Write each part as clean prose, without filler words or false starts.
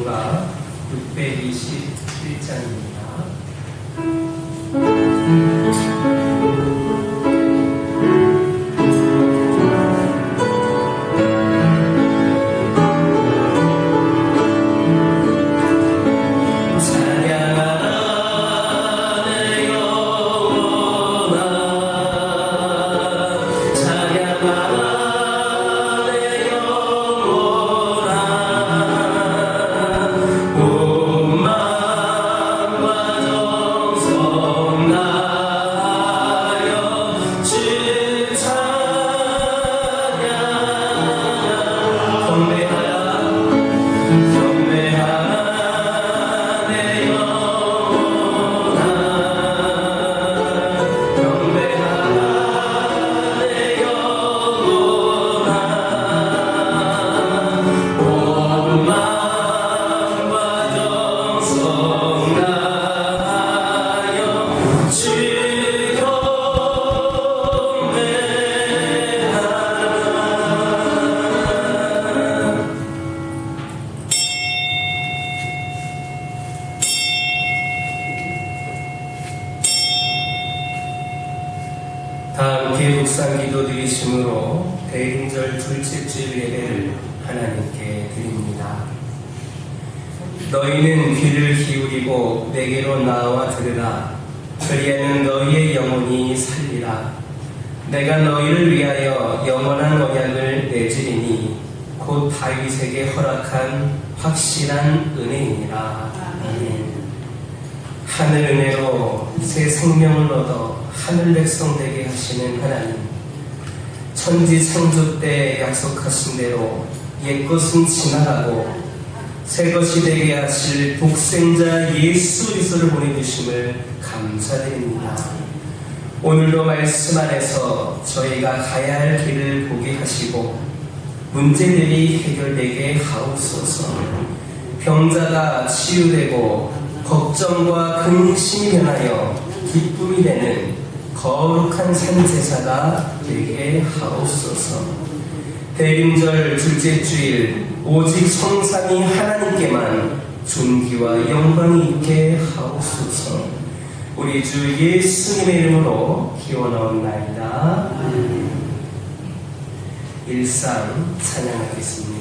성경과 627장입니다. 다 함께 묵상 기도드리심으로 대인절 둘째 주일 예배를 하나님께 드립니다. 너희는 귀를 기울이고 내게로 나와 들으라. 그리하면 너희의 영혼이 살리라. 내가 너희를 위하여 영원한 언약을 내주리니 곧 다윗에게 허락한 확실한 은혜이니라. 아멘. 하늘 은혜로 새 생명을 얻어 하늘 백성 되게 하시는 하나님, 천지 창조 때 약속하신 대로 옛것은 지나가고 새것이 되게 하실 독생자 예수 그리스도를 보내주심을 감사드립니다. 오늘도 말씀 안에서 저희가 가야 할 길을 보게 하시고 문제들이 해결되게 하옵소서. 병자가 치유되고 걱정과 근심이 변하여 기쁨이 되는 거룩한 산제사가 되게 하옵소서. 대림절 둘째 주일 오직 성삼위 하나님께만 존귀와 영광이 있게 하옵소서. 우리 주 예수님의 이름으로 기원하옵나이다. 일상 찬양하겠습니다.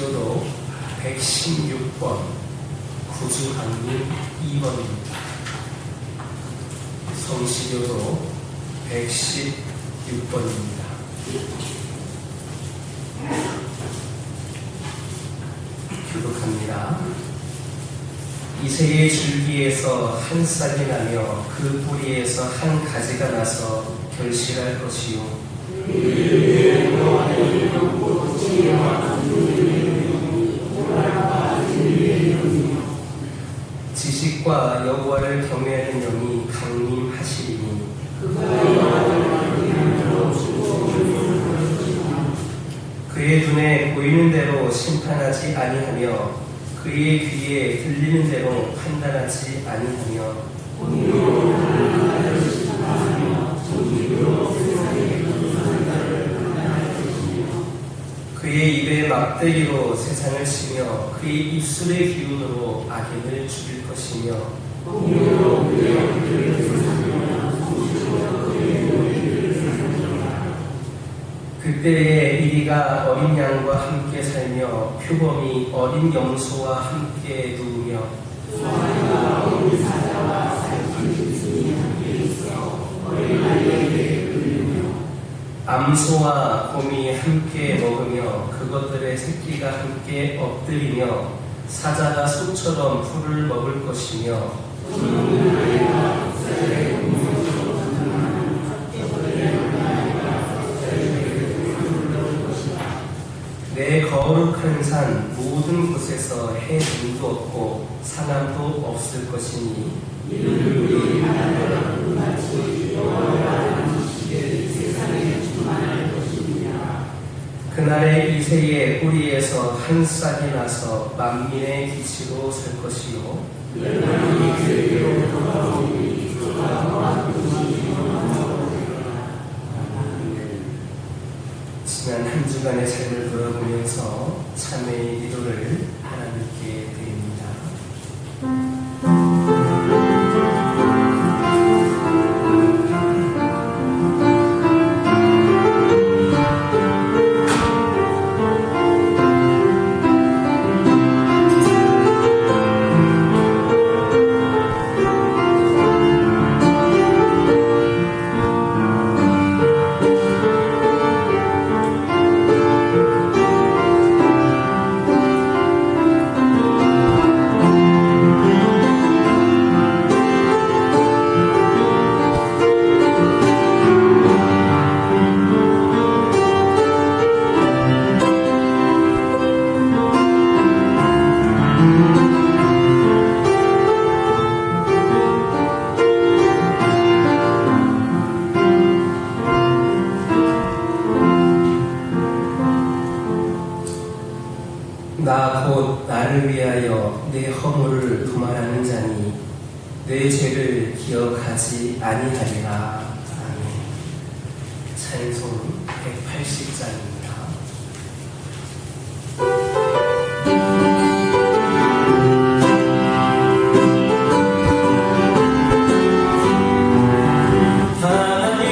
성시교도 116번, 구주강림 2번입니다. 성시교도 116번입니다. 교독합니다. 이새의 줄기에서 한 싹이 나며 그 뿌리에서 한 가지가 나서 결실할 것이요 지식과 여호와를 경외하는 영이 강림하시리니 그의 눈에 보이는 대로 심판하지 아니하며 그의 귀에 들리는 대로 판단하지 아니하며 그의 입에 막대기로 세상을 치며 그의 입술의 기운으로 악인을 죽일 것이며 그때에 이리가 어린 양과 함께 살며 표범이 어린 염소와 함께 누우며 암소와 곰이 함께 먹으며 그것들의 새끼가 함께 엎드리며 사자가 소처럼 풀을 먹을 것이며 내 거룩한 산 모든 곳에서 해림도 없고 상함도 없을 것이니 그날의 이새의 뿌리에서 한 싹이 나서 만민의 기치로 설 것이요 지난 한 주간의 삶을 돌아보면서 참회의 기도를 하나님께 드립니다. 나 곧 나를 위하여 내 허물을 도말하는 자니 내 죄를 기억하지 아니하리라. 아멘. 찬송 180장입니다. 나를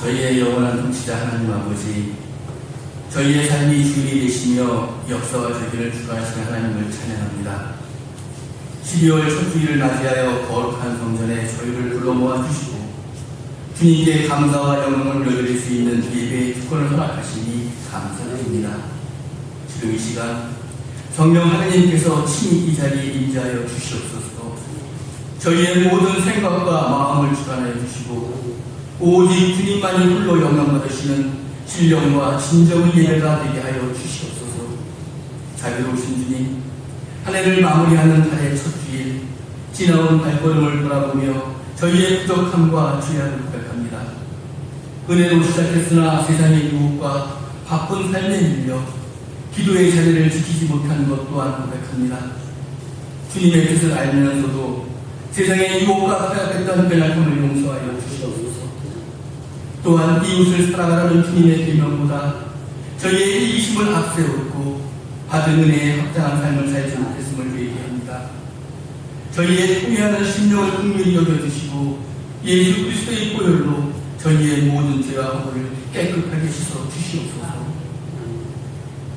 저희의 영원한 통치자 하나님 아버지, 저희의 삶이 주인이 되시며 역사와 저희를 주관하시는 하나님을 찬양합니다. 12월 첫 주일을 맞이하여 거룩한 성전에 저희를 불러 모아주시고 주님께 감사와 영광을 올려드릴 수 있는 예배의 특권을 허락하시니 감사드립니다. 지금 이 시간 성령 하나님께서 친히 이 자리에 임재하여 주시옵소서. 저희의 모든 생각과 마음을 주관하여 주시고 오직 주님만이 홀로 영광받으시는 신령과 진정의 예배가 되게 하여 주시옵소서. 자비로우신 주님, 한 해를 마무리하는 달의 첫 주일, 지나온 발걸음을 돌아보며 저희의 부족함과 죄악을 고백합니다. 은혜로 시작했으나 세상의 유혹과 바쁜 삶에 밀려 기도의 자리를 지키지 못한 것 또한 고백합니다. 주님의 뜻을 알면서도 세상의 유혹과 타협했던 변화함을 용서하여 주시옵소서. 또한 이웃을 사랑하라는 주님의 계명보다 저희의 이기심을 앞세우고 받은 은혜에 합당한 삶을 살지 못했음을 회개합니다. 저희의 통회하는 심령을 긍휼히 여겨주시고 예수 그리스도의 보혈로 저희의 모든 죄와 허물을 깨끗하게 씻어 주시옵소서.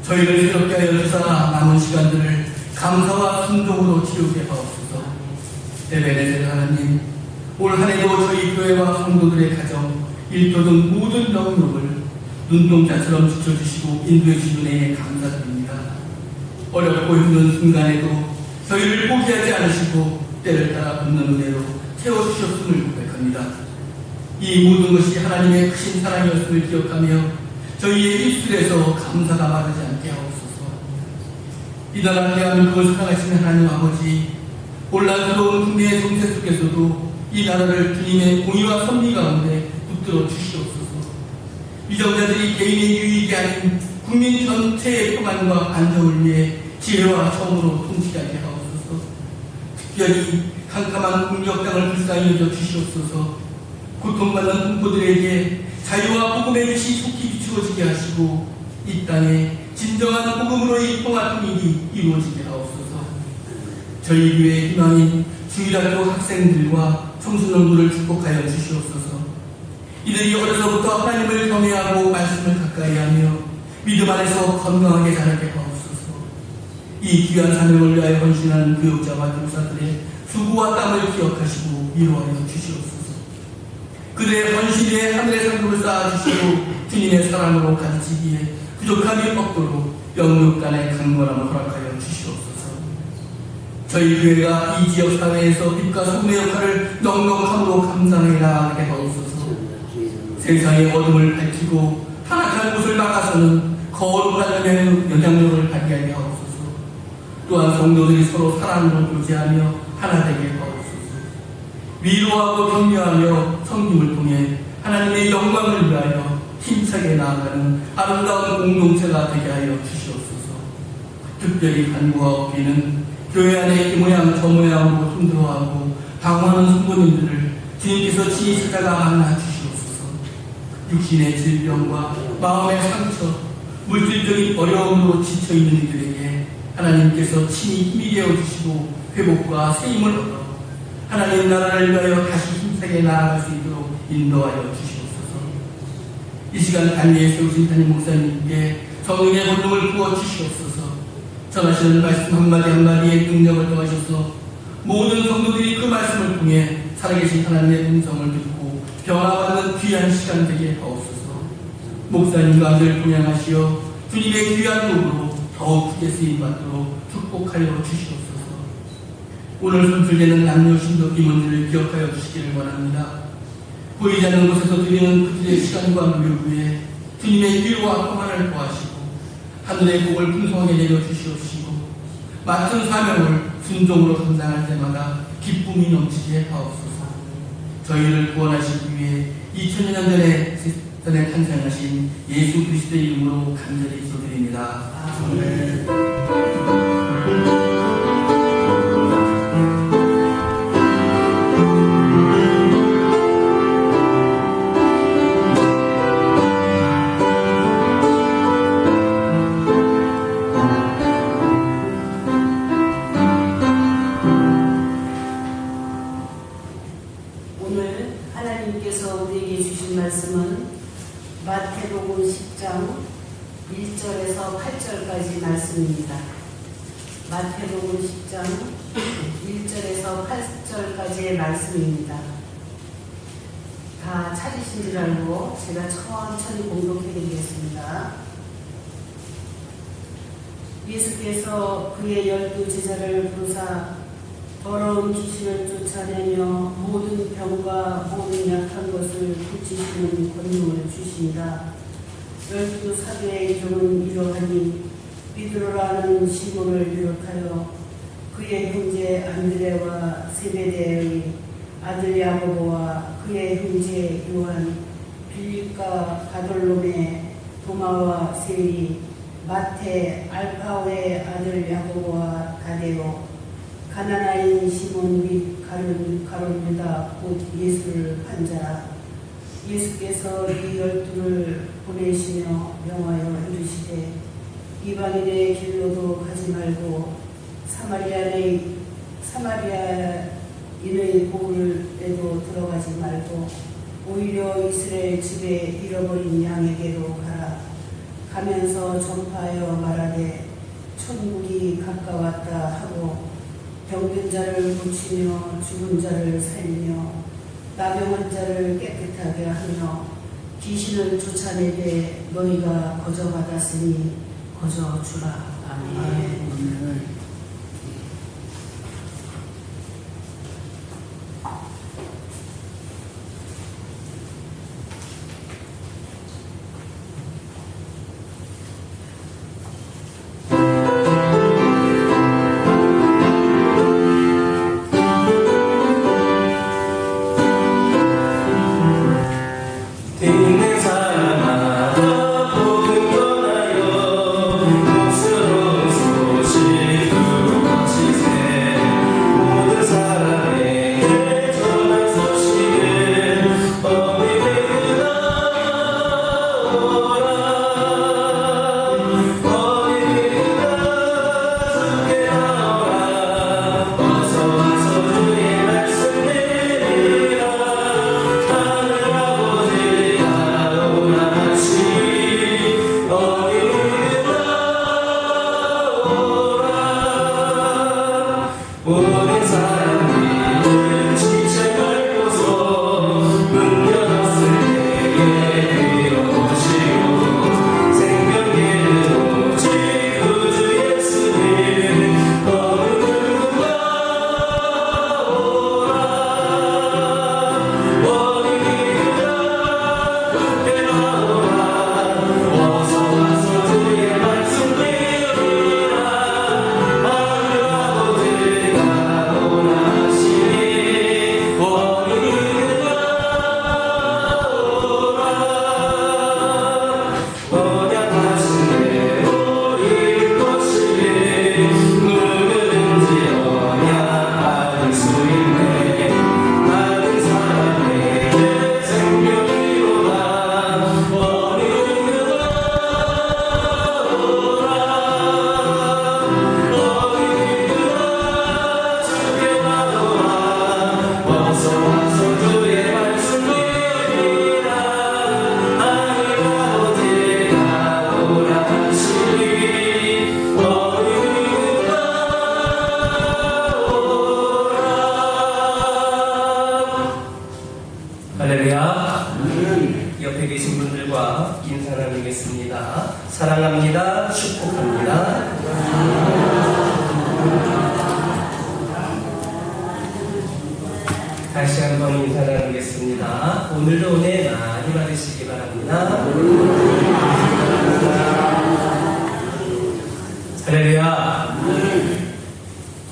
저희를 새롭게 하여 주사 남은 시간들을 감사와 순종으로 치우게 하옵소서. 에베네셀 하나님, 올 한 해도 저희 교회와 성도들의 가정, 일터 등 모든 영역을 눈동자처럼 지켜주시고 인도해 주신 은혜에 감사드립니다. 어렵고 힘든 순간에도 저희를 포기하지 않으시고 때를 따라 붙는 은혜로 채워주셨음을 고백합니다. 이 모든 것이 하나님의 크신 사랑이었음을 기억하며 저희의 입술에서 감사가 마르지 않게 하옵소서. 이 나라 대한민국을 사랑하시는 하나님 아버지, 혼란스러운 국내의 정세 속에서도 이 나라를 주님의 공의와 섭리 가운데 붙들어 주시옵소서. 위정자들이 개인의 유익이 아닌 국민 전체의 평안과 안정을 위해 지혜와 정으로 통치하게 하옵소서. 특별히 캄캄한 공격 땅을 불쌍히 여겨 주시옵소서. 고통받는 동포들에게 자유와 복음의 빛이 속히 비추어지게 하시고 이 땅에 진정한 복음으로의 평화 통일이 이루어지게 하옵소서. 저희 교회의 희망인 주일학교 학생들과 청소년들을 축복하여 주시옵소서. 이들이 어려서부터 하나님을 경외하고 말씀을 가까이하며 믿음 안에서 건강하게 자라게 하옵소서. 이 귀한 사명을 위하여 헌신하는 교육자와 교사들의 수고와 땀을 기억하시고 위로하여 주시옵소서. 그들의 헌신에 하늘의 상급을 쌓아주시고 주님의 사랑으로 가르치기에 부족함이 없도록 영육 간의 강건함을 허락하여 주시옵소서. 저희 교회가 이 지역 사회에서 빛과 소금의 역할을 넉넉함으로 감당해 나가게 하옵소서. 세상의 어둠을 밝히고 타락한 곳을 막아서는 거룩한 영향력을 발휘하게 하옵소서. 또한 성도들이 서로 사랑으로 교제하며 하나 되게 하옵소서. 위로하고 격려하며 성김을 통해 하나님의 영광을 위하여 힘차게 나아가는 아름다운 공동체가 되게 하여 주시옵소서. 특별히 간구와 없기는 교회 안에 이 모양 저 모양으로 힘들어하고 방황하는 성도님들을 주님께서 친히 찾아가 만나 주시옵소서. 육신의 질병과 마음의 상처, 물질적인 어려움으로 지쳐있는 이들에게 하나님께서 친히 힘이 되어주시고 회복과 세임을 얻어 하나님 나라를 위하여 다시 힘차게 나아갈 수 있도록 인도하여 주시옵소서. 이 시간 단위에 세우신 담임 목사님께 성령의 권능을 부어 주시옵소서. 전하시는 말씀 한마디 한마디에 능력을 더하셔서 모든 성도들이 그 말씀을 통해 살아계신 하나님의 음성을 듣고 변화받는 귀한 시간 되게 하옵소서. 목사님과 늘 동행하시어 주님의 귀한 도구로 더욱 크게 쓰임받도록 축복하여 주시옵소서. 오늘 선출되는 남녀 신도 임원들을 기억하여 주시기를 원합니다. 보이지 않는 곳에서 드리는 그들의 시간과 노력 위에 주님의 위로와 평안을 더하시고 하늘의 복을 풍성하게 내려주시옵시고 맡은 사명을 순종으로 감당할 때마다 기쁨이 넘치게 하옵소서. 저희를 구원하시기 위해 2000년 전에 탄생하신 예수 그리스도의 이름으로 간절히 기도드립니다. 아멘. 오늘 하나님께서 우리에게 주신 말씀은 마태복음 10장 1절에서 8절까지 말씀입니다. 마태복음 10장 1절에서 8절까지의 말씀입니다. 다 찾으신 줄 알고 제가 천천히 공독해드리겠습니다. 예수께서 그의 12제자를 부르사 더러운 귀신을 쫓아내며 모든 병과 모든 약한 것을 고치시는 권능을 주시니라. 12사도의 이름은 이러하니 베드로라는 시몬을 비롯하여 그의 형제 안드레와 세베대의 아들 야고보와 그의 형제 요한, 빌립과 바돌로메, 도마와 세리, 마태, 알파오의 아들 야고보와 다데오, 가나나인 시몬 및 가룟유다 곧 예수를 판 자라. 예수께서 이 12를 보내시며 명하여 이르시되 이방인의 길로도 가지 말고 사마리아인의 고을에도 들어가지 말고 오히려 이스라엘 집에 잃어버린 양에게로 가라. 가면서 전파하여 말하되 천국이 가까웠다 하고 병든 자를 고치며 죽은 자를 살리며 나병한 자를 깨끗하게 하며 귀신을 쫓아내되 너희가 거저받았으니 거저주라. 아멘. 있는 사람마다 복음 전하여 몫으로 소식 두고치세 모든 사람에게 전한 소식을 어디든 나오라 어디든 주께 나오라 어서 와서 주의 말씀 내리라 하늘 아버지 모든 사람들이 지체 말고서 문 열었을 때에 들어오시고 생명길은 오직 구주 예수님 어느 누구나 오라 어디든가 함께 나오라 어서 와서 주의 말씀 들으라 하늘 아버지가 원하시니 어디든가 오라 언약하신 대로 이룰 것이니 누구든지 언약받을 수 있네 많은 사람에게 생명이로다 어디든가 주께 나오라 어서 와서 주의 말씀 들으라 하늘 아버지가 원하시니 어디든가 오라. 할렐루야. 옆에 계신 분들과 인사 나누겠습니다. 사랑합니다. 축복합니다. 다시 한번 인사 나누겠습니다. 오늘도 은혜 많이 받으시기 바랍니다. 할렐루야.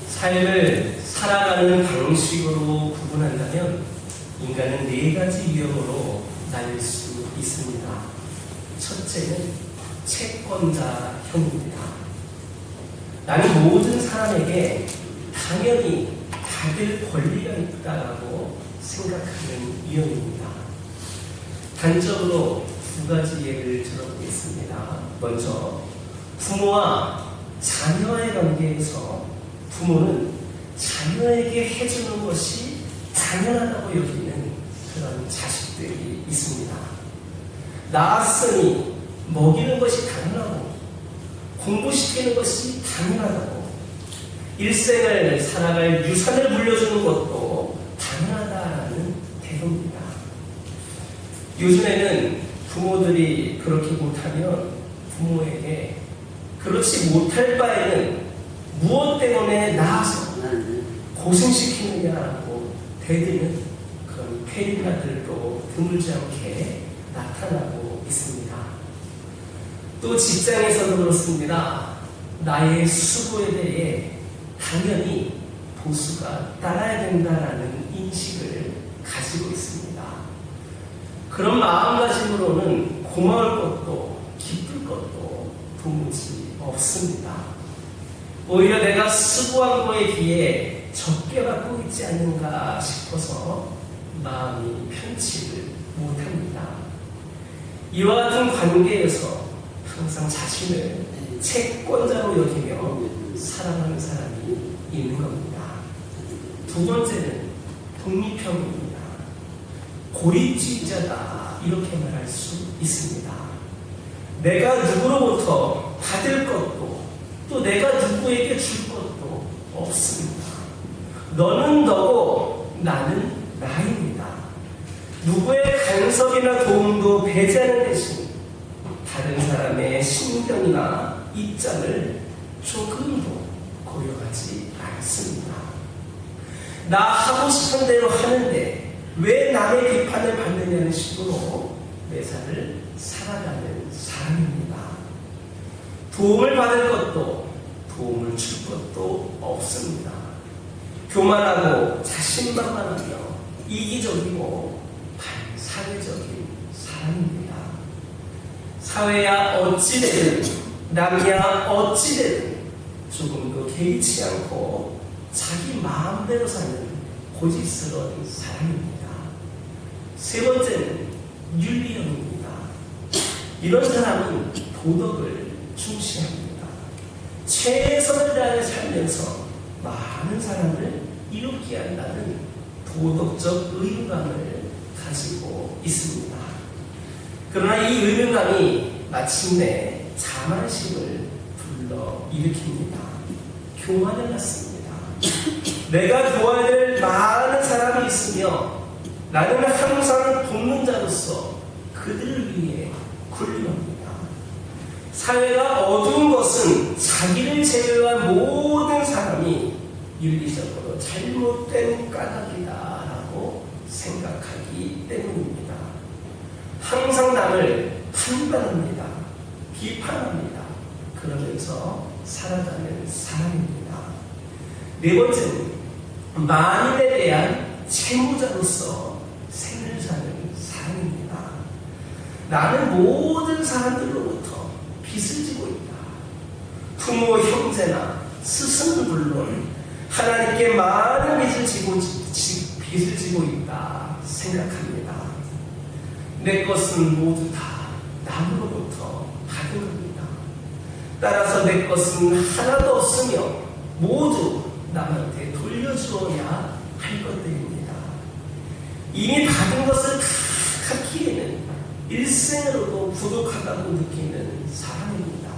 삶을 살아가는 방식으로 구분한다면 인간은 4가지 유형으로 나뉠 수 있습니다. 첫째는 채권자형입니다. 나는 모든 사람에게 당연히 받을 권리가 있다고 생각하는 유형입니다. 단적으로 2가지 예를 들어보겠습니다. 먼저 부모와 자녀의 관계에서 부모는 자녀에게 해주는 것이 당연하다고 여기는 그런 자식들이 있습니다. 낳았으니 먹이는 것이 당연하고 공부시키는 것이 당연하다고 일생을 살아갈 유산을 물려주는 것도 당연하다라는 태도입니다. 요즘에는 부모들이 그렇게 못하면 부모에게 그렇지 못할 바에는 무엇 때문에 낳아서 고생시키느냐고 대드는 그런 폐륜아들도 드물지 않게 나타나고 있습니다. 또 직장에서도 그렇습니다. 나의 수고에 대해 당연히 보수가 따라야 된다라는 인식을 가지고 있습니다. 그런 마음가짐으로는 고마울 것도 기쁠 것도 도무지 없습니다. 오히려 내가 수고한 거에 비해 적게 받고 있지 않는가 싶어서 마음이 편치를 못합니다. 이와 같은 관계에서 항상 자신을 채권자로 여기며 살아가는 사람이 있는 겁니다. 두 번째는 독립형입니다. 고립주의자다 이렇게 말할 수 있습니다. 내가 누구로부터 받을 것도 또 내가 누구에게 줄 것도 없습니다. 너는 너고 나는 나입니다. 누구의 간섭이나 도움도 배제하는 대신 다른 사람의 신경이나 입장을 조금도 고려하지 않습니다. 나 하고 싶은 대로 하는데 왜 남의 비판을 받느냐는 식으로 매사를 살아가는 사람입니다. 도움을 받을 것도 도움을 줄 것도 없습니다. 교만하고 자신만만하며 이기적이고 반사회적인 사람입니다. 사회야 어찌되든 남이야 어찌되든 조금도 개의치 않고 자기 마음대로 사는 고집스러운 사람입니다. 세 번째는 윤리형입니다. 이런 사람은 도덕을 중시합니다. 최선을 다해 살면서 많은 사람을 이롭게 한다는 도덕적 의무감을 가지고 있습니다. 그러나 이 의무감이 마침내 자만심을 불러일으킵니다. 교만을 낳습니다. 내가 도와야 될 많은 사람이 있으며 나는 항상 돕는 자로서 그들을 위해 군림합니다. 사회가 어두운 것은 자기를 제외한 모든 사람이 윤리적으로 잘못된 까닭이다라고 생각하기 때문입니다. 항상 남을 판단합니다. 비판합니다. 그러면서 살아가는 사람입니다. 네 번째는 만인에 대한 채무자로서 생을 사는 사람입니다. 나는 모든 사람들로부터 빚을 지고 있다. 부모, 형제나 스승은 물론 하나님께 많은 빚을 지고 있다 생각합니다. 내 것은 모두 다 남으로부터 받은 겁니다. 따라서 내 것은 하나도 없으며 모두 남한테 돌려주어야 할 것들입니다. 이미 받은 것을 다 갖기에는 일생으로도 부족하다고 느끼는 사람입니다.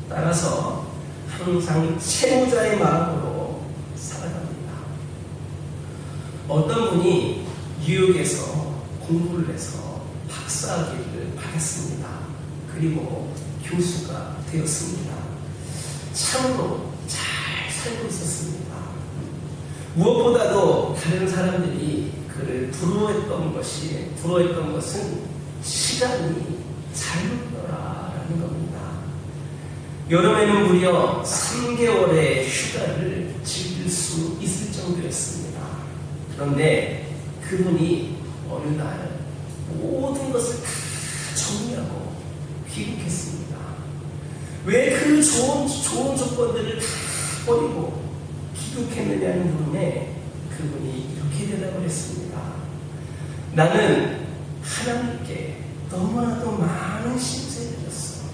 따라서 항상 채무자의 마음으로 살아갑니다. 어떤 분이 뉴욕에서 공부를 해서 박사학위를 받았습니다. 그리고 교수가 되었습니다. 참으로 잘 살고 있었습니다. 무엇보다도 다른 사람들이 그를 부러워했던 것은 시간이 잘 흘러라라는 겁니다. 여름에는 무려 3개월의 휴가를 즐길 수 있을 정도였습니다. 그런데 그분이 어느 날 모든 것을 다 정리하고 귀국했습니다. 왜 그 좋은 조건들을 다 버리고 귀국했느냐는 물음에 그분이 이렇게 대답을 했습니다. 나는 하나님께 너무나도 많은 신세를 졌어.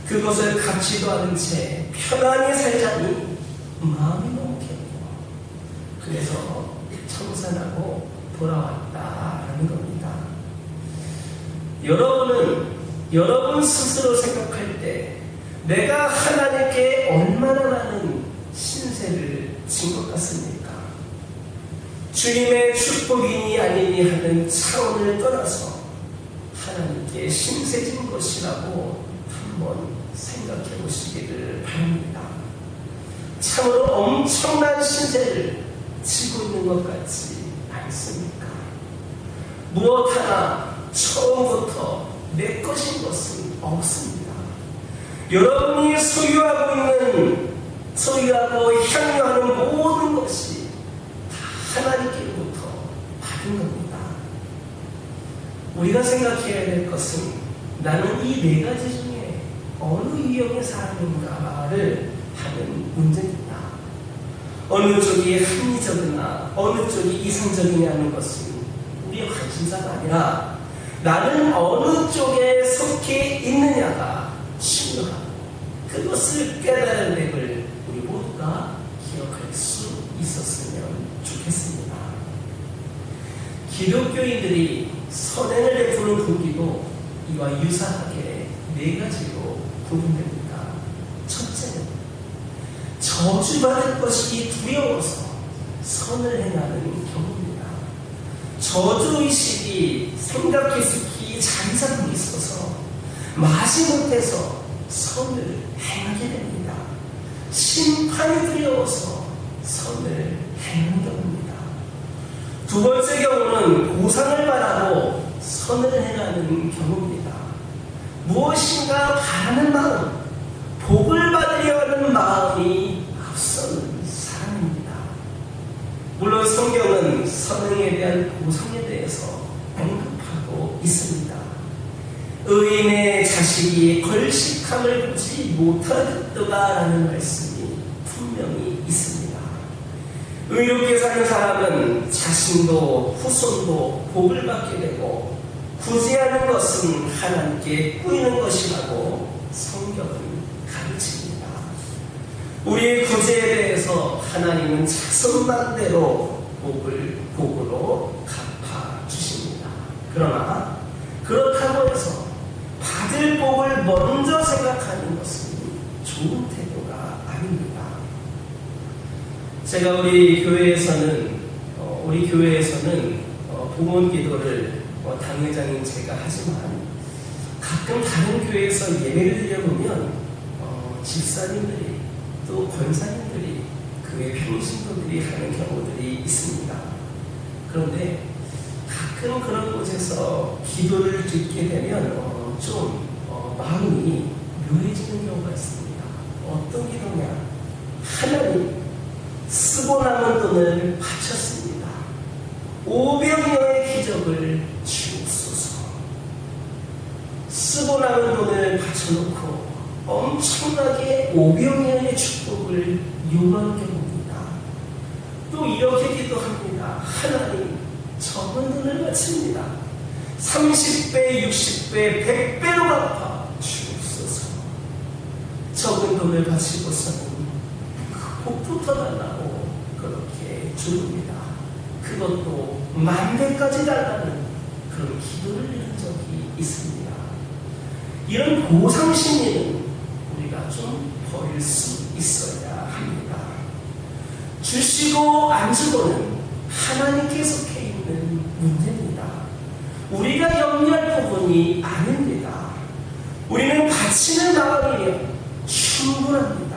그것을 갖지도 않은 채 편안히 살자니 마음이 너무 괴로워. 그래서 청산하고 돌아왔다라는 겁니다. 여러분은 여러분 스스로 생각할 때 내가 하나님께 얼마나 많은 신세를 진 것 같습니까? 주님의 축복이니 아니니 하는 차원을 떠나서 하나님께 신세진 것이라고 한번 생각해 보시기를 바랍니다. 참으로 엄청난 신세를 지고 있는 것 같지 않습니까? 무엇 하나 처음부터 내 것인 것은 없습니다. 여러분이 소유하고 향유하는 모든 것이 다 하나님께로부터 받은 겁니다. 우리가 생각해야 될 것은 나는 이 네 가지 중에 어느 유형의 사람인가를 하는 문제입니다. 어느 쪽이 합리적이나 어느 쪽이 이상적이냐는 것은 우리의 관심사가 아니라 나는 어느 쪽에 속해 있느냐가 중요하고 그것을 깨달은 랩을 우리 모두가 기억할 수 있었으면 좋겠습니다. 기독교인들이 선행을 베푸는 분기도 이와 유사하게 네 가지로 구분됩니다. 첫째는 저주받을 것이 두려워서 선을 행하는 경우입니다. 저주의식이 생각 깊숙이 자리 잡고 있어서 마지못해서 선을 행하게 됩니다. 심판이 두려워서 선을 행하는 경우입니다. 두 번째 경우는 보상을 바라고 선을 행하는 경우입니다. 무엇인가 바라는 마음, 복을 받으려 하는 마음이 앞서는 사람입니다. 물론 성경은 선행에 대한 보상에 대해서 언급하고 있습니다. 의인의 자식이 걸식함을 보지 못하겠도다라는 말씀이 분명히 있습니다. 의롭게 사는 사람은 자신도 후손도 복을 받게 되고 구제하는 것은 하나님께 꾸이는 것이라고 성경은 가르칩니다. 우리의 구제에 대해서 하나님은 자선만대로 복으로 갚아주십니다. 그러나 그렇다고 해서 받을 복을 먼저 생각하는 것은 좋은 태도가 아닙니다. 제가 우리 교회에서는 봉헌 기도를 당회장인 제가 하지만 가끔 다른 교회에서 예배를 드려보면 집사님들이 또 권사님들이 교회 평신도들이 하는 경우들이 있습니다. 그런데 가끔 그런 곳에서 기도를 듣게 되면 마음이 묘해지는 경우가 있습니다. 어떤 기도냐? 하나님, 쓰고 남은 돈을 바쳤습니다. 500여의 기적을 주옵소서. 쓰고 남은 돈을 바쳐놓고 엄청나게 500여의 축복을 요구하는 경우입니다. 또 이렇게 기도합니다. 하나님, 적은 돈을 바칩니다. 30배, 60배, 100배로 갚아 주옵소서. 적은 돈을 바치고서는 그 복부터 달라고 그렇게 주옵니다. 그것도 10,000배까지 달라는 그런 기도를 드린 적이 있습니다. 이런 보상심리는 우리가 좀 버릴 수 있어야 합니다. 주시고 안 주고는 하나님께 속해 있는 문제입니다. 우리가 염려할 부분이 아닙니다. 우리는 바치는 마음이면 충분합니다.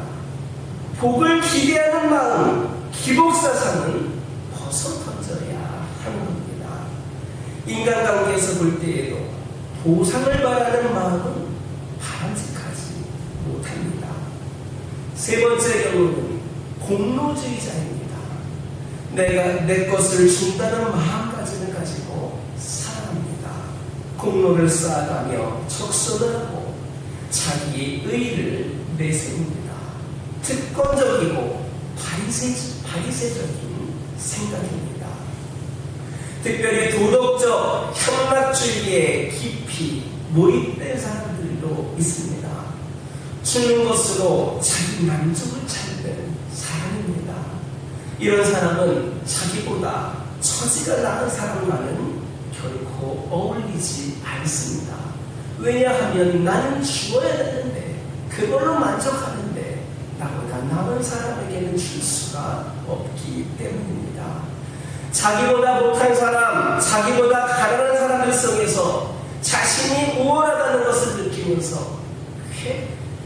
복을 기대하는 마음, 기복사상은 벗어던져야 하는 겁니다. 인간관계에서 볼 때에도 보상을 바라는 마음은 바람직하지 못합니다. 세 번째 경우는 공로주의자입니다. 내가 내 것을 준다는 마음까지는 가지고 살아갑니다. 공로를 쌓아가며 적선을 하고 자기의 의의를 내세웁니다. 특권적이고 바리새적인 생각입니다. 특별히 도덕적 향락주의에 깊이 몰입된 사람들도 있습니다. 주는 것으로 자기 만족을 찾는 사람입니다. 이런 사람은 자기보다 처지가 나은 사람과는 결코 어울리지 않습니다. 왜냐하면 나는 주어야 되는데, 그걸로 만족하는데 나보다 남은 사람에게는 줄 수가 없기 때문입니다. 자기보다 못한 사람, 자기보다 가난한 사람들 속에서 자신이 우월하다는 것을 느끼면서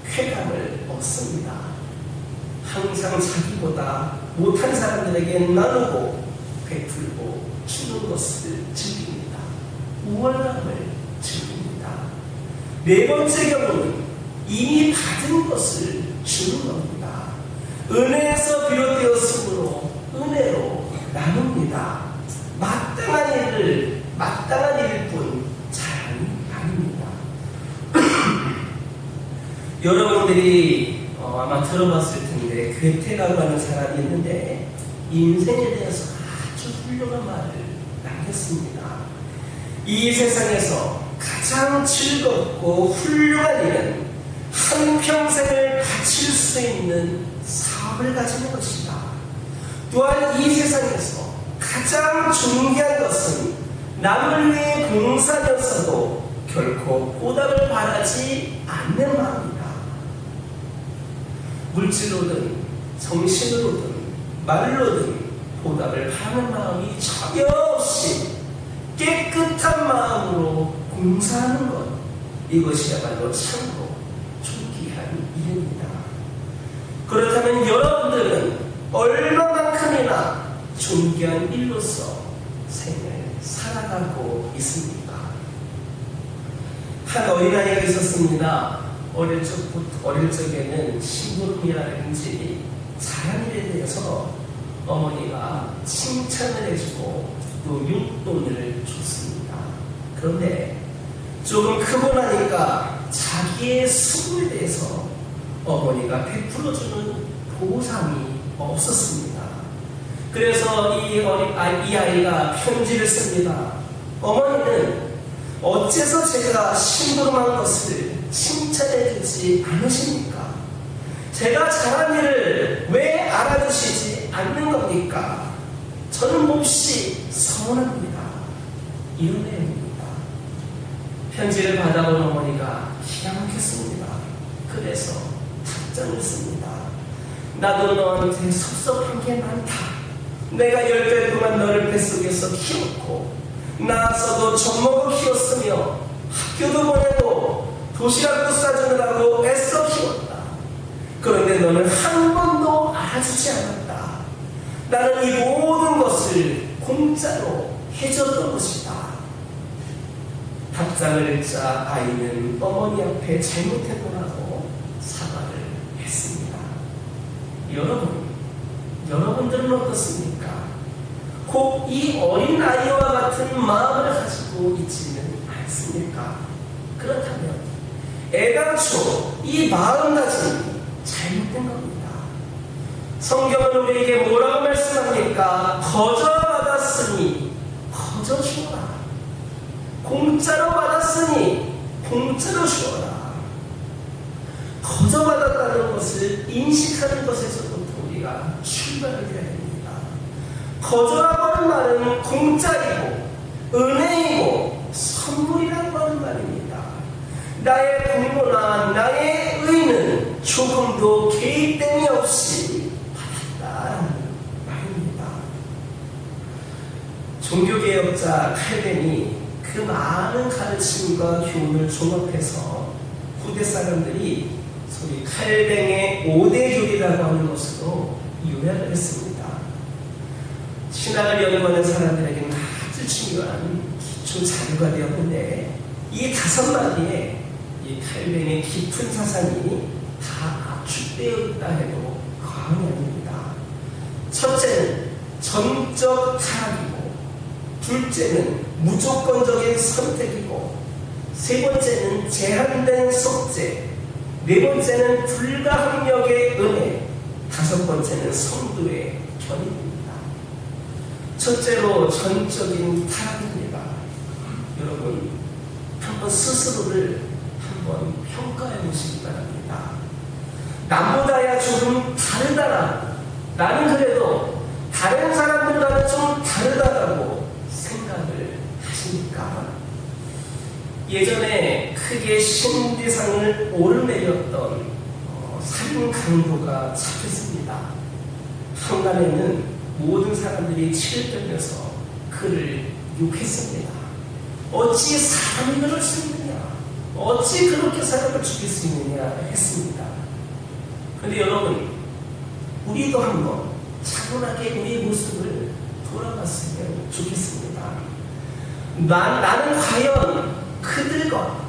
쾌감을 얻습니다. 항상 자기보다 못한 사람들에게 나누고 베풀고 주는 것을 즐깁니다. 우월감을 즐깁니다. 네 번째 경우는 이미 받은 것을 주는 겁니다. 은혜에서 비롯되었으므로 은혜로 나눕니다. 마땅한 일을 마땅한 일일 뿐 자랑이 아닙니다. 여러분들이 아마 들어봤을 텐데 괴테라고 하는 사람이 있는데 인생에 대해서 아주 훌륭한 말을 남겼습니다. 이 세상에서 가장 즐겁고 훌륭한 일은 한평생을 바칠 수 있는 사업을 가지는 것이다. 또한 이 세상에서 가장 중요한 것은 남을 위해 봉사하면서도 결코 보답을 바라지 않는 마음이다. 물질로든 정신으로든 말로든 보답을 바라는 마음이 전혀 없이 깨끗한 마음으로 봉사하는 것, 이것이야말로 참으로 존귀한 일입니다. 그렇다면 여러분들은 얼마만큼이나 존귀한 일로서 생을 살아가고 있습니까? 한 어린아이가 있었습니다. 어릴 적에는 심부름이라든지 잘한 일에 대해서 어머니가 칭찬을 해주고 또 용돈을 줬습니다. 그런데 조금 크고 나니까 자기의 수고에 대해서 어머니가 베풀어주는 보상이 없었습니다. 그래서 이 아이가 편지를 씁니다. 어머니는 어째서 제가 심부름한 것을 칭찬해주지 않으십니까? 제가 잘한 일을 왜 알아주시지 않는 겁니까? 저는 몹시 서운합니다. 이런 내용입니다. 편지를 받아온 어머니가 기가 막혔습니다. 그래서 답장을 씁니다. 나도 너한테 섭섭한 게 많다. 내가 10달 동안 너를 뱃속에서 키웠고 낳아서도 젖먹어 키웠으며 학교도 보내고 도시락도 싸주느라고 애써 키웠다. 그런데 너는 한 번도 알아주지 않았다. 나는 이 모든 것을 공짜로 해줬던 것이다. 답장을 읽자 아이는 어머니 앞에 잘못했구나고 사과를 했습니다. 여러분들은 어떻습니까? 꼭 이 어린 아이와 같은 마음을 가지고 있지는 않습니까? 그렇다면 애당초 이 마음가짐이 잘못된 겁니다. 성경은 우리에게 뭐라고 말씀합니까? 거저 받았으니 거저 주어라. 공짜로 받았으니 공짜로 주어라. 거저 받았다는 것을 인식하는 것에서부터 우리가 출발을 해야 됩니다. 거저라고 하는 말은 공짜이고 은혜이고 선물이라고 하는 말입니다. 나의 공로나 나의 의는 조금도 개입됨이 없이 받았다는 말입니다. 종교개혁자 칼벤이 그 많은 가르침과 교훈을 종합해서 후대 사람들이 소위 칼뱅의 5대 교리라고 하는 것으로 요약을 했습니다. 신학을 연구하는 사람들에게는 아주 중요한 기초 자료가 되었는데 이 5마디에 이 칼뱅의 깊은 사상이 다 압축되어 있다 해도 과언이 아닙니다. 첫째는 전적 타락이고, 둘째는 무조건적인 선택이고, 세 번째는 제한된 속죄, 네 번째는 불가항력의 은혜, 다섯 번째는 성도의 견인입니다. 첫째로 전적인 타락입니다. 여러분, 한번 스스로를 한번 평가해 보시기 바랍니다. 남보다야 조금 다르다라고, 나는 그래도 다른 사람들과는 좀 다르다라고 생각을 하십니까? 아십니까? 예전에 크게 신대상을 오르내렸던 살인 강도가 잡혔습니다. 한간에는 모든 사람들이 치를 떨면서 그를 욕했습니다. 어찌 사람이 그럴 수 있느냐? 어찌 그렇게 사람을 죽일 수 있느냐 했습니다. 그런데 여러분, 우리도 한번 차분하게 우리의 모습을 돌아봤으면 좋겠습니다. 나는 과연 그들과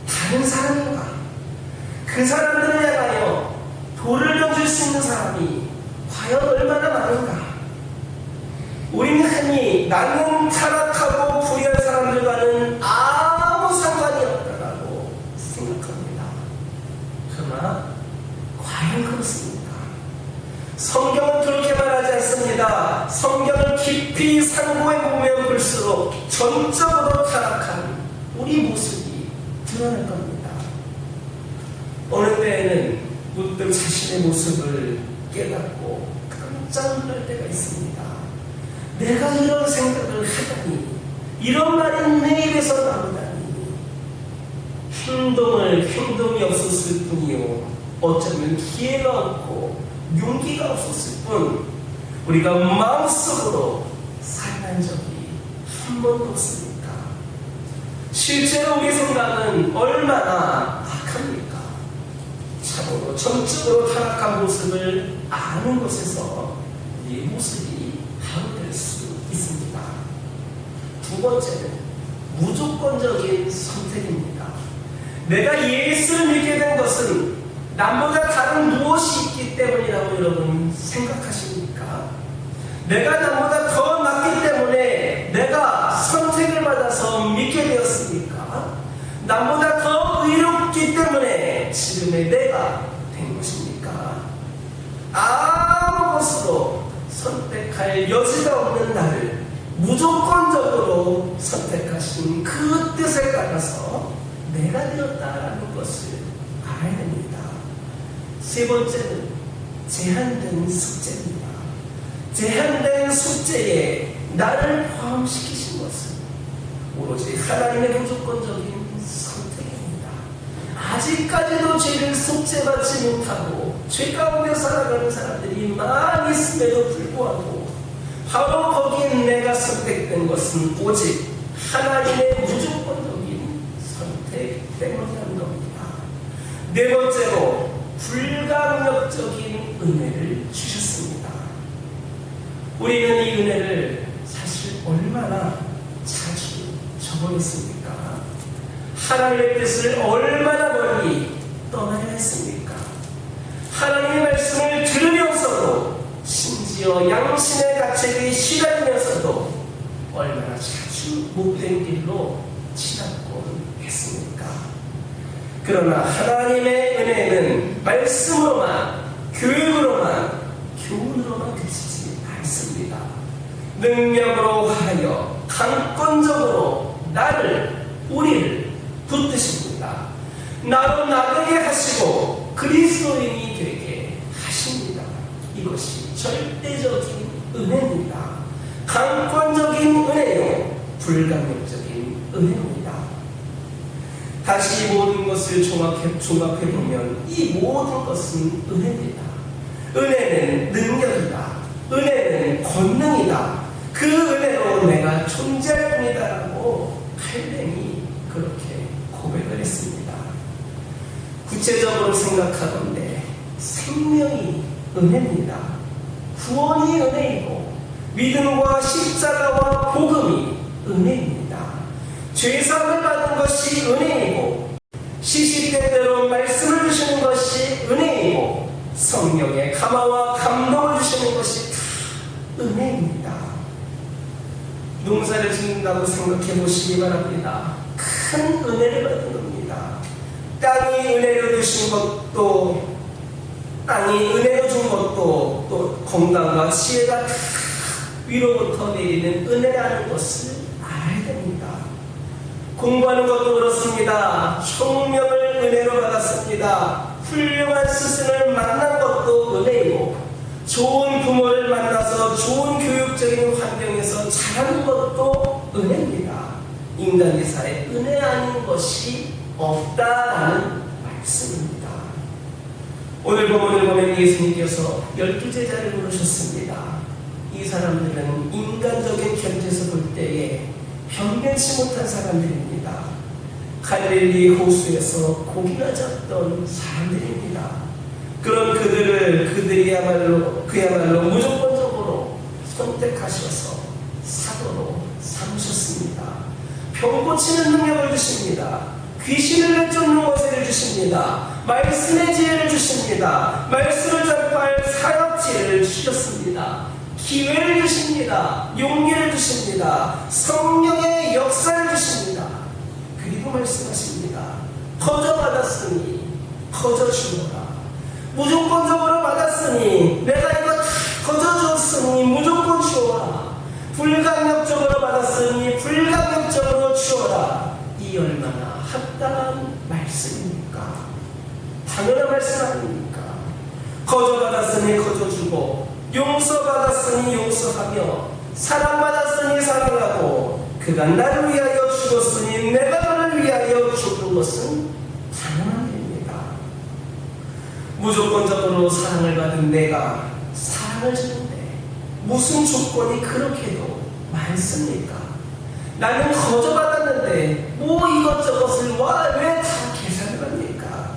다른 사람인가? 그 사람들을 향하여 돌을 던질 수 있는 사람이 과연 얼마나 많은가? 우리는 흔히 나는 타락하고 불의한 사람들과는 아무 상관이 없다라고 생각합니다. 그러나 과연 그렇습니까? 성경은 그렇게 말하지 않습니다. 성경을 깊이 상고해 보면 볼수록 전적으로 타락한 우리 모습이 드러날 겁니다. 어느 때에는 문득 자신의 모습을 깨닫고 깜짝 놀랄 때가 있습니다. 내가 이런 생각을 하다니, 이런 말이 내 입에서 나오다니. 행동이 없었을 뿐이요, 어쩌면 기회가 없고 용기가 없었을 뿐, 우리가 마음속으로 살아난 적이 한 번도 없습니까? 실제로 우리 생각은 얼마나 악합니까? 참으로 전적으로 타락한 모습을 아는 것에서 이 모습이 파괴될 수 있습니다. 두 번째는 무조건적인 선택입니다. 내가 예수를 믿게 된 것은 남보다 다른 무엇이 있기 때문이라고 여러분 생각하십니까? 내가 남보다 더 낫기 때문에 내가 선택을 받아서 믿게 되었습니까? 남보다 더 의롭기 때문에 지금의 내가 된 것입니까? 아무 것으로 선택할 여지가 없는 나를 무조건적으로 선택하신 그 뜻에 따라서 내가 되었다라는 것을 알아야 됩니다. 세 번째는 제한된 숙제입니다. 제한된 숙제에 나를 포함시키신 것은 오로지 하나님의 무조건적인 선택입니다. 아직까지도 죄를 속죄받지 못하고 죄 가운데 살아가는 사람들이 많이 있음에도 불구하고 바로 거기에 내가 선택된 것은 오직 하나님의 무조건적인 선택 때문이라는 겁니다. 네 번째로 불가항력적인 은혜를 주셨습니다. 우리는 이 은혜를 사실 얼마나 자주 저버렸습니까? 하나님의 뜻을 얼마나 멀리 떠나려 했습니까? 하나님의 말씀을 들으면서도 심지어 양심의 가책에 시달리면서도 얼마나 자주 못된 길로 지났곤 했습니까? 그러나 하나님의 은혜는 말씀으로만, 교육으로만, 교훈으로만 그치지 않습니다. 능력으로 하여 강권적으로 우리를 붙드십니다. 나로 나되게 하시고 그리스도인이 되게 하십니다. 이것이 절대적인 은혜입니다. 강권적인 은혜요, 불가역적인 은혜입니다. 다시 모든 것을 종합해보면 이 모든 것은 은혜입니다. 은혜는 능력이다. 은혜는 권능이다. 그 은혜로 내가 존재할 뿐이다라고 칼뱅이 그렇게 고백을 했습니다. 구체적으로 생각하건대 생명이 은혜입니다. 구원이 은혜이고 믿음과 십자가와 복음이 은혜입니다. 죄사함을 받은 것이 은혜이고 시시때때로 말씀을 주시는 것이 은혜이고 성령의 감화와 감동을 주시는 것이 다 은혜입니다. 농사를 짓는다고 생각해 보시기 바랍니다. 큰 은혜를 받은 겁니다. 땅이 은혜로 주신 것도, 땅이 은혜로 준 것도, 또 건강과 지혜가 다 위로부터 내리는 은혜라는 것을 알아야 됩니다. 공부하는 것도 그렇습니다. 총명을 은혜로 받았습니다. 훌륭한 스승을 만난 것도 은혜이고, 좋은 부모를 만나서 좋은 교육적인 환경에서 자라는 것도 은혜입니다. 인간 이사에 은혜 아닌 것이 없다라는 말씀입니다. 오늘 본문을 보면 예수님께서 12제자를 부르셨습니다. 이 사람들은 인간적인 견지에서 볼 때에 변변치 못한 사람들입니다. 갈릴리 호수에서 고기나 잡던 사람들입니다. 그런 그야말로 무조건적으로 선택하셔서 사도로 삼으셨습니다. 병 고치는 능력을 주십니다. 귀신을 내쫓는 것을 주십니다. 말씀의 지혜를 주십니다. 말씀을 전파할 사역지를 주셨습니다. 기회를 주십니다. 용기를 주십니다. 성령의 역사를 주십니다. 그리고 말씀하십니다. 거저 받았으니 거저 주어라. 무조건적으로 받았으니 내가 이거 다 거저 주었으니 무조건 주어라. 불강력적으로 받았으니 불강력적으로 주어라. 이 얼마나 합당한 말씀입니까? 당연한 말씀 아닙니까? 거저 받았으니 거저 주고 용서받았으니 용서하며 사랑받았으니 사랑하고 그가 나를 위하여 죽었으니 내가 너를 위하여 죽은 것은 당연한 일입니다. 무조건적으로 사랑을 받은 내가 사랑을 주는데 무슨 조건이 그렇게도 많습니까? 나는 거저 받았는데 뭐 이것저것을 왜 다 계산을 합니까?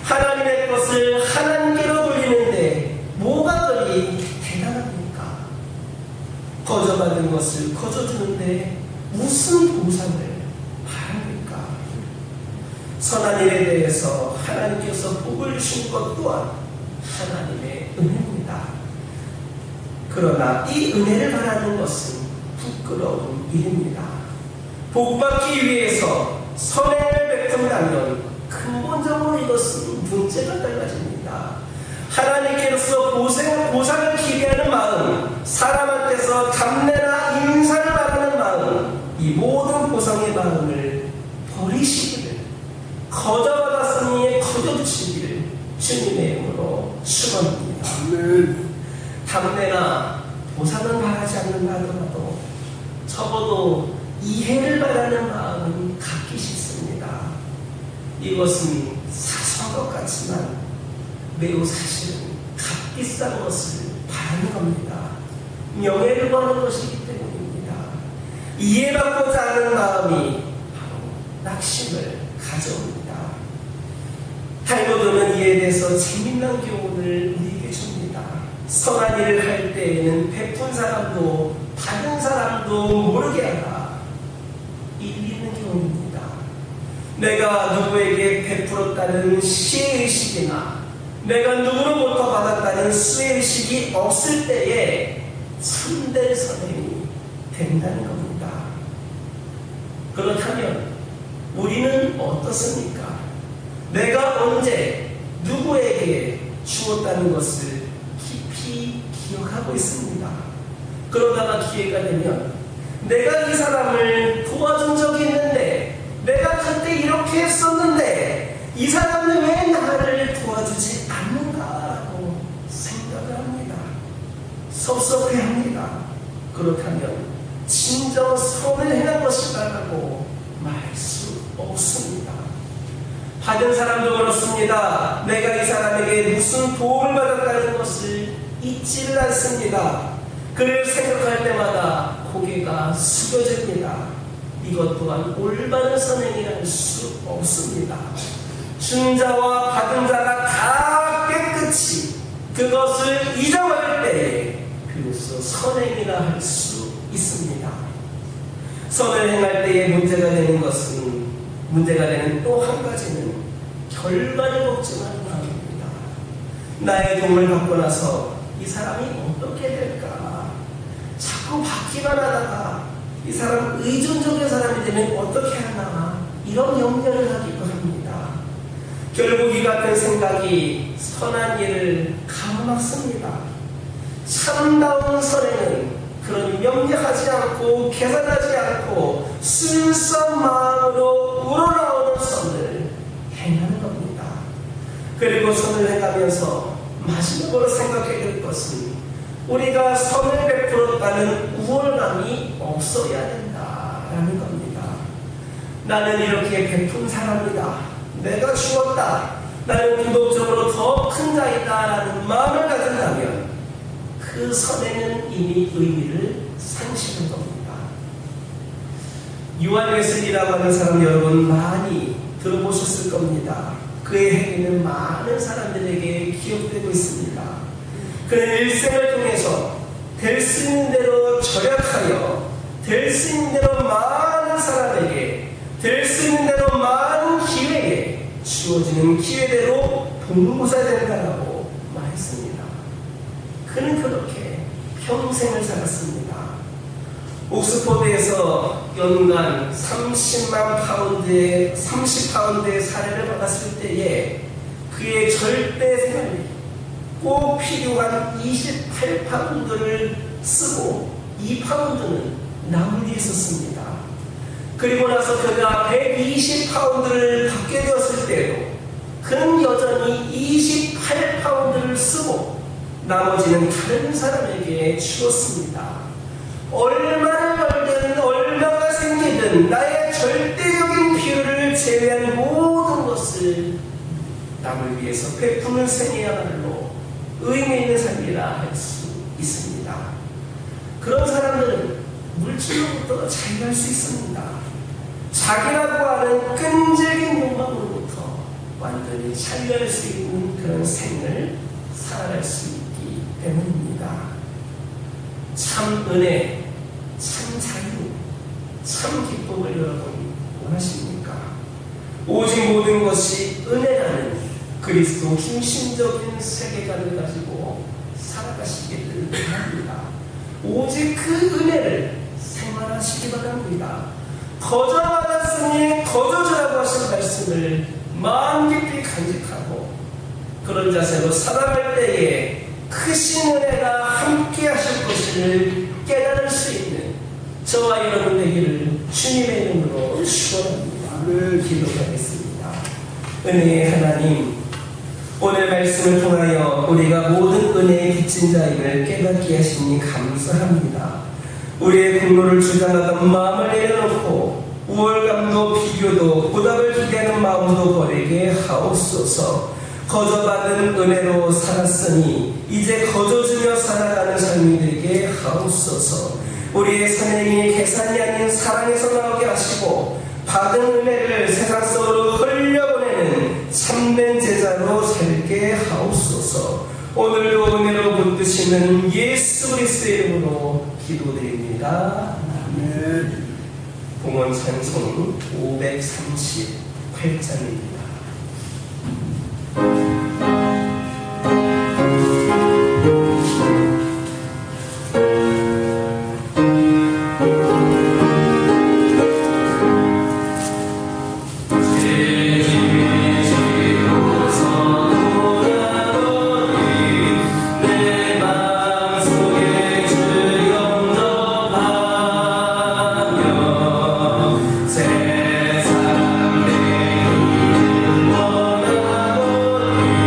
하나님의 것을 하나님께로 돌리는데 뭐가 그리 대단합니까? 거저 받은 것을 거저 주는데 무슨 보상을 바랍니까? 선한 일에 대해서 하나님께서 복을 주신 것 또한 하나님의 은혜입니다. 그러나 이 은혜를 바라는 것은 부끄러운 일입니다. 복받기 위해서 선행을 베푼다면 근본적으로 이것은 문제가 달라집니다. 하나님께로서 보상을 기대하는 마음, 사람한테서 감내나 인사를 바라는 마음, 이 모든 보상의 마음을 버리시기를, 거저 받았으니 거저 주시기를 주님의 이름으로 축원합니다. 감내나 보상은 바라지 않는다 하더라도 적어도 이해를 바라는 마음은 갖기 싫습니다. 이것은 사소한 것 같지만 매우 사실은 값비싼 것을 바라는 겁니다. 명예를 구하는 것이기 때문입니다. 이해받고자 하는 마음이 바로 낙심을 가져옵니다. 탈무드는 이에 대해서 재미난 교훈을 우리에게 줍니다. 선한 일을 할 때에는 베푼 사람도 받은 사람도 모르게 하라. 일리 있는 교훈입니다. 내가 누구에게 베풀었다는 시혜의식이나 내가 누구로부터 받았다는 수혜의식이 없을 때에 참된 선행이 된다는 겁니다. 그렇다면 우리는 어떻습니까? 내가 언제 누구에게 주었다는 것을 깊이 기억하고 있습니다. 그러다가 기회가 되면 내가 이 사람을 도와준 적이 있는데 내가 그때 이렇게 했었는데 이 사람은 왜 나를 도와주지 않는가라고 생각을 합니다. 섭섭해합니다. 그렇다면 진정 선을 행한 것이다라고 말할 수 없습니다. 받은 사람도 그렇습니다. 내가 이 사람에게 무슨 도움을 받았다는 것을 잊지를 않습니다. 그를 생각할 때마다 고개가 숙여집니다. 이것 또한 올바른 선행이랄 수 없습니다. 준 자와 받은 자가 다 깨끗이 그것을 잊어버릴 때에 비로소 선행이라 할 수 있습니다. 선을 행할 때에 문제가 되는 또 한 가지는 결과를 걱정하는 마음입니다. 나의 도움을 받고 나서 이 사람이 어떻게 될까? 자꾸 받기만 하다가 이 사람 의존적인 사람이 되면 어떻게 하나? 이런 염려를 하기도 합니다. 결국 이 같은 생각이 선한 일을 가로막습니다. 참다운 선행은 그런 염려하지 않고 계산하지 않고 순수한 마음으로 우러나오는 선을 행하는 겁니다. 그리고 선을 행하면서 마지막으로 생각해야 될 것은 우리가 선을 베풀었다는 우월감이 없어야 된다라는 겁니다. 나는 이렇게 베푼 사람이다. 내가 주었다. 나는 도덕적으로 더 큰 자이다라는 마음을 가진다면 그 선에는 이미 의미를 상실한 겁니다. 요한 웨슬리라고 하는 사람 여러분 많이 들어보셨을 겁니다. 그의 행위는 많은 사람들에게 기억되고 있습니다. 그는 일생을 통해서 될 수 있는 대로 절약하여 될 수 있는 대로 많은 사람에게 될 수 있는 대로 많은 기회에 주어지는 기회대로 봉사해야 된다고 말했습니다. 그는 그렇게 평생을 살았습니다. 옥스퍼드에서 연간 30파운드의 사례를 받았을 때에 그의 절대 생활이 꼭 필요한 28파운드를 쓰고 2파운드는 남은 데 있었습니다. 그리고 나서 그가 120파운드를 받게 되었을 때도 그는 여전히 28파운드를 쓰고 나머지는 다른 사람에게 주었습니다. 얼마를 벌든 얼마가 생기든 나의 절대적인 필요를 제외한 모든 것을 남을 위해서 베푸는 생이야말로 의미 있는 삶이라 할 수 있습니다. 그런 사람들은 물질로부터 자유할 수 있습니다. 자기라고 하는 끈질긴 욕망으로부터 완전히 자유할 수 있는 그런 생을 살아갈 수 있기 때문입니다. 참 은혜, 참 자유, 참 기쁨을 여러분 원하십니까? 오직 모든 것이 은혜라는 그리스도 중심적인 세계관을 가지고 살아가시기를 바랍니다. 오직 그 은혜를 생활하시기 바랍니다. 거저 받았으니 거저 주라고 하신 말씀을 마음 깊이 간직하고 그런 자세로 살아갈 때에 크신 은혜가 함께 하실 것을 깨달을 수 있는 저와 여러분 되기를 주님의 이름으로 축원합니다. 기도하겠습니다. 은혜의 하나님, 오늘 말씀을 통하여 우리가 모든 은혜에 빚진 자임을 깨닫게 하시니 감사합니다. 우리의 공로를 주장하던 마음을 내려놓고 우월감도 비교도 보답을 기대하는 마음도 버리게 하옵소서. 거저받은 은혜로 살았으니 이제 거저주며 살아가는 삶이 되게 하옵소서. 우리의 선행이 계산이 아닌 사랑에서 나오게 하시고 받은 은혜를 세상 속으로 흘려보내는 참된 제자로 살게 하옵소서. 오늘도 은혜로 붙드시는 예수 그리스도의 이름으로 기도드립니다. 아멘. 봉헌 찬송 538장입니다. 세상 내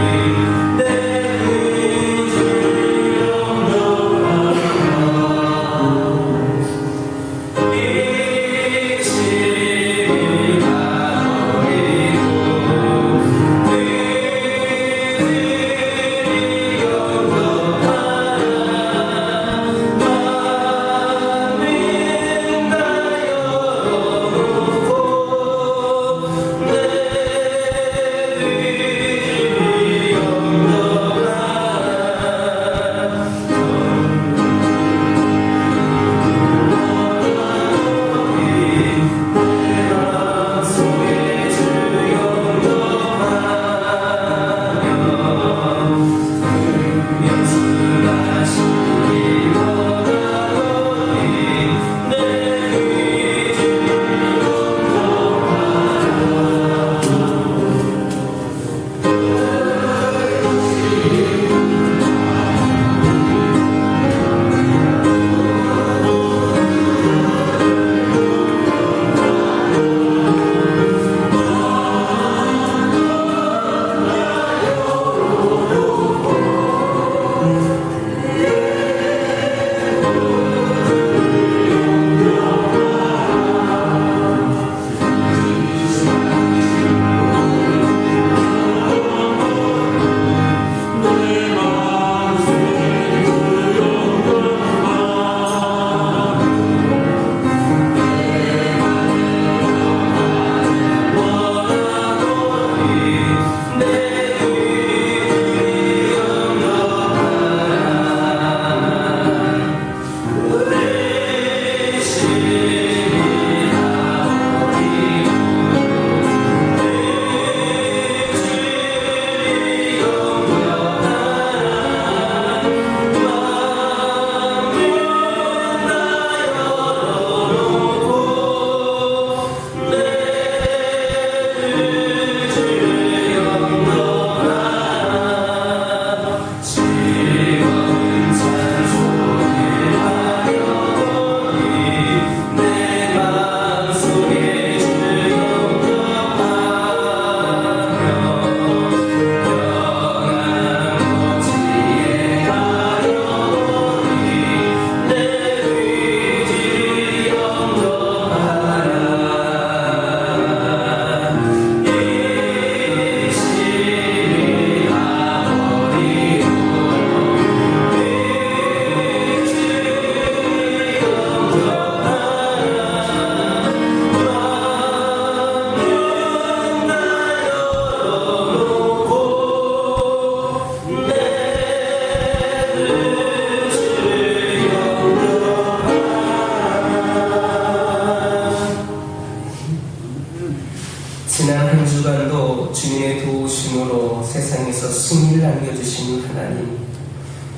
주신 하나님,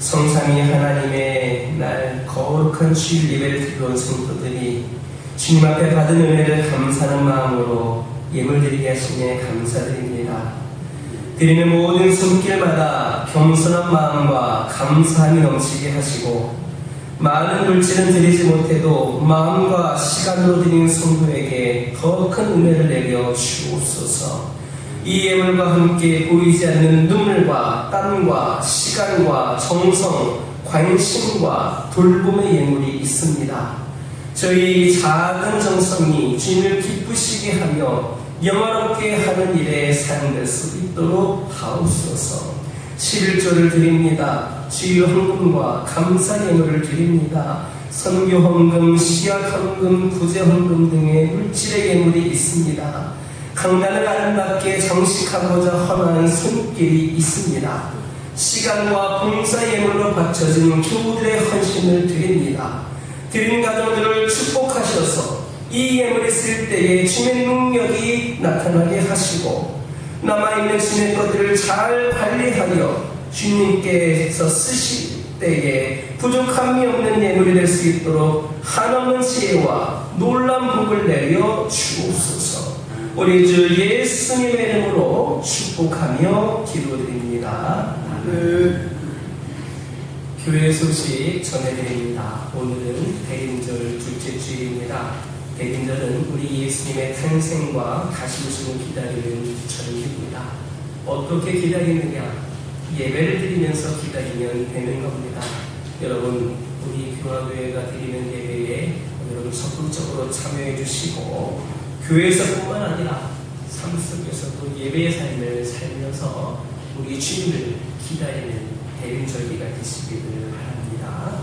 성삼위 하나님의 날 거룩한 주일 예배를 드리러 성도들이 주님 앞에 받은 은혜를 감사하는 마음으로 예물 드리게 하시니 감사드립니다. 드리는 모든 손길마다 겸손한 마음과 감사함이 넘치게 하시고, 많은 물질은 드리지 못해도 마음과 시간으로 드리는 성도에게 더 큰 은혜를 내려 주옵소서. 이 예물과 함께 보이지 않는 눈물과 땀과 시간과 정성, 관심과 돌봄의 예물이 있습니다. 저희 작은 정성이 주님을 기쁘시게 하며 영화롭게 하는 일에 사용될 수 있도록 하옵소서. 11조를 드립니다. 주일 헌금과 감사 예물을 드립니다. 선교 헌금, 시약 헌금, 구제 헌금 등의 물질의 예물이 있습니다. 강단을 아름답게 장식하고자 헌한 손길이 있습니다. 시간과 봉사 예물로 바쳐진 교우들의 헌신을 드립니다. 드린 가정들을 축복하셔서 이 예물이 쓸 때에 주님의 능력이 나타나게 하시고, 남아있는 주님의 것들을 잘 관리하여 주님께서 쓰실 때에 부족함이 없는 예물이 될 수 있도록 한없는 지혜와 놀라운 복을 내려 주옵소서. 우리 주 예수님의 이름으로 축복하며 기도드립니다. 교회 소식 전해드립니다. 오늘은 대림절 둘째 주일입니다. 대림절은 우리 예수님의 탄생과 다시 오심을 기다리는 절기입니다. 어떻게 기다리느냐? 예배를 드리면서 기다리면 되는 겁니다. 여러분, 우리 교화교회가 드리는 예배에 여러분 적극적으로 참여해 주시고, 교회에서뿐만 아니라 삶 속에서도 예배의 삶을 살면서 우리 주님을 기다리는 대림절기가 되시기를 바랍니다.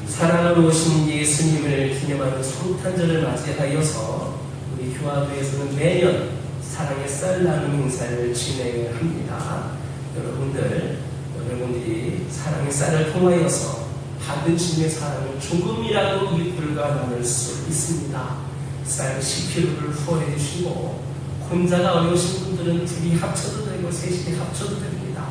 사랑으로 오신 예수님을 기념하는 성탄절을 맞이하여서 우리 교화교회에서는 매년 사랑의 쌀 나눔 행사를 진행을 합니다. 여러분들이 사랑의 쌀을 통하여서 받은 주님의 사랑을 조금이라도 이웃들과 나눌 수 있습니다. 쌀 10kg를 후원해 주시고, 혼자가 어려우신 분들은 둘이 합쳐도 되고 셋이 합쳐도 됩니다.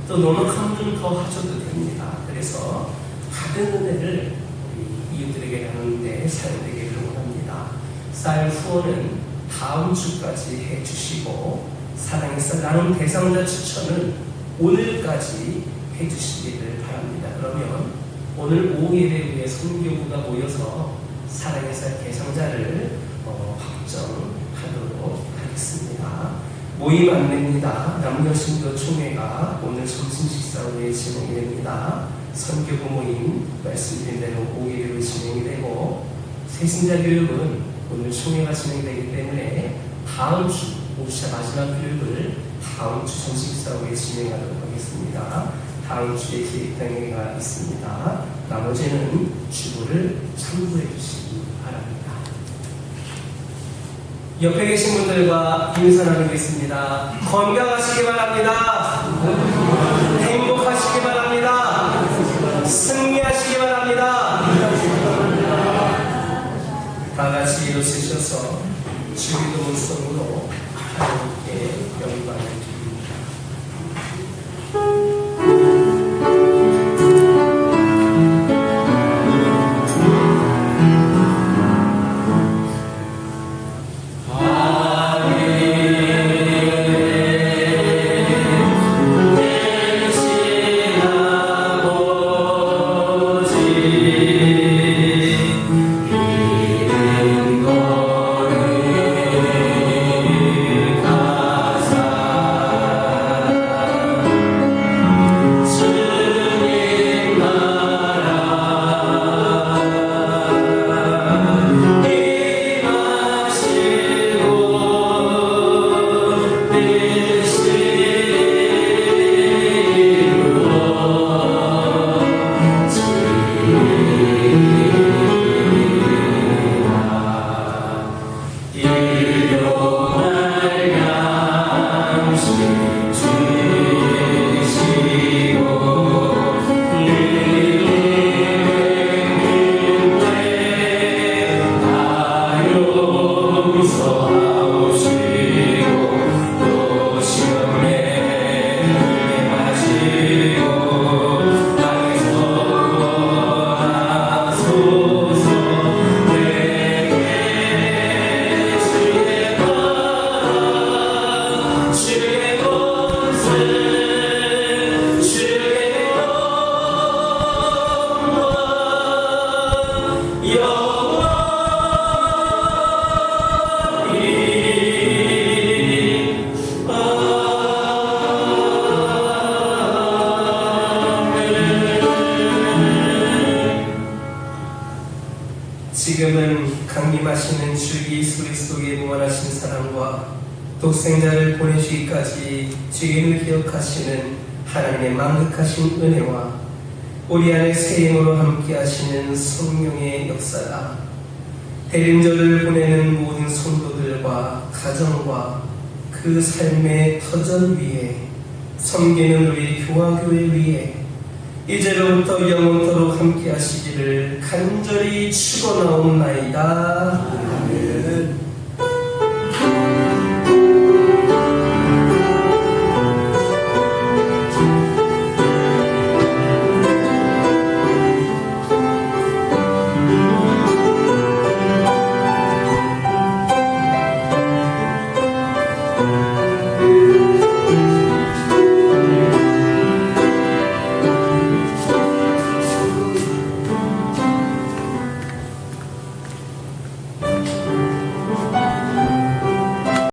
또 넉넉한 분은 더 합쳐도 됩니다. 그래서 받은 은혜를 우리 이웃들에게 나누는데 사용되기를 원합니다. 쌀 후원은 다음 주까지 해주시고, 사랑의 쌀 나눔 대상자 추천은 오늘까지 해주시기를 바랍니다. 그러면 오늘 오후 예배에 선교부가 모여서 사랑의 쌀 대상자를 확정하도록 하겠습니다. 모임 안내입니다. 남녀신도 총회가 오늘 점심 식사 후에 진행이 됩니다. 선교부 모임 말씀드린 대로 오후 예배로 진행이 되고, 새신자 교육은 오늘 총회가 진행되기 때문에 다음 주 5차 마지막 교육을 다음 주 점심 식사 후에 진행하도록 하겠습니다. 다음 주에 기획당회가 있습니다. 나머지는 주보를 참고해 주시기 바랍니다. 옆에 계신 분들과 인사 나누겠습니다. 건강하시기 바랍니다. 행복하시기 바랍니다. 승리하시기 바랍니다. 다 같이 일어서셔서 주기도 문성으로 하나님께 영광을 드립니다. 가 지금은 강림하시는 주 예수 그리스도의 무한하신 사랑과 독생자를 보내시기까지 죄인을 기억하시는 하나님의 만극하신 은혜와 우리 안에 새 힘으로 함께하시는 성령의 역사가 대림절을 보내는 모든 성도들과 가정과 그 삶의 터전 위에 섬기는 우리 교화교회 위에 이제로부터 영원토록 함께하시기를 간절히 축원하옵나이다.